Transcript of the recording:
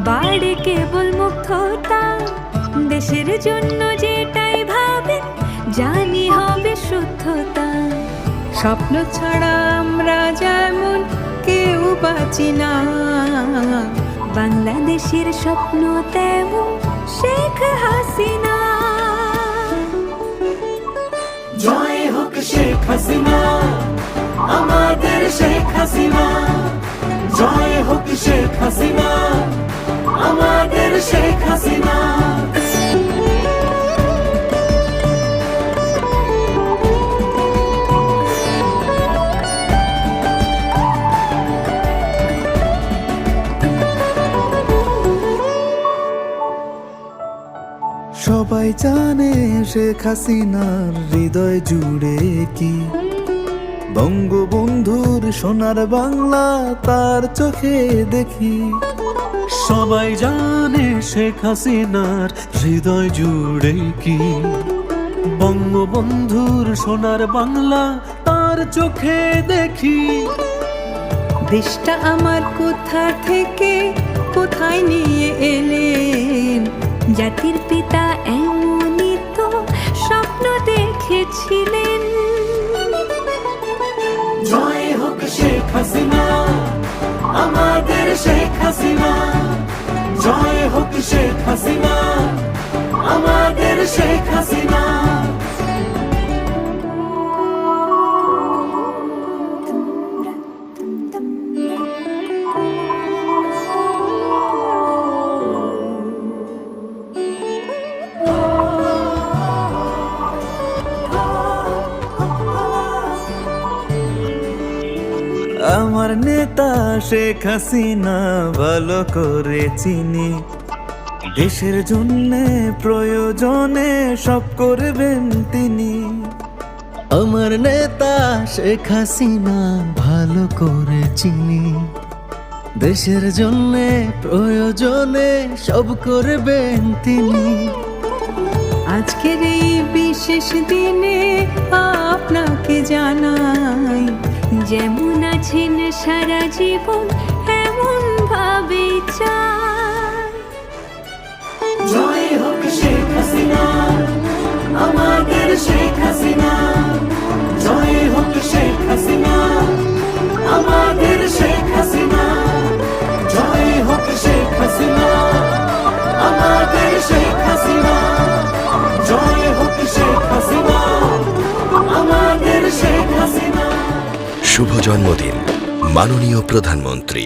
বাড়ে কেবল মুগ্ধতা। দেশের জন্য যেটাই ভাবে জানি হবে শুদ্ধতা। স্বপ্ন ছাড়া আমরা যেমন কেউ বাঁচি না, বাংলাদেশের স্বপ্ন তেমন শেখ হাসিনা। জয় হোক শেখ হাসিনা, আমাদের শেখ হাসিনা। জয় হোক শেখ হাসিনা, আমাদের শেখ হাসিনা। সবাই জানে শেখ হাসিনার হৃদয় জুড়ে কি, বঙ্গবন্ধুর সোনার বাংলা তার চোখে দেখি। সবাই জানে শেখ হাসিনার হৃদয় জুড়ে কি, বঙ্গবন্ধুর সোনার বাংলা তার চোখে দেখি। দেশটা আমার কোথা থেকে কোথায় নিয়ে এলেন, জাতির পিতা এমনই তো স্বপ্ন দেখেছিলেন। জয় হোক শেখ হাসিনা, আমাদের শেখ হাসিনা। জয় হোক শেখ হাসিনা, আমাদের শেখ হাসিনা। আমার নেতা শেখ হাসিনা ভালো করে চিনি, দেশের জন্যে প্রয়োজনে সব করবেন তিনি। আমার নেতা শেখ হাসিনা ভালো করে চিনি, দেশের জন্যে প্রয়োজনে সব করবেন তিনি। আজকের এই বিশেষ দিনে আপনাকে জানাই, যেমন আছেন সারা জীবন এমন ভাবে চাই। জয় হোক শেখ হাসিনা, আমাদের শেখ হাসিনা। জয় হোক শেখ হাসিনা, আমাদের শেখ হাসিনা। জয় হোক শেখ হাসিনা, আমাদের শেখ হাসিনা। জয় হোক শেখ হাসিনা, আমাদের শেখ হাসিনা। শুভ জন্মদিন মাননীয় প্রধানমন্ত্রী।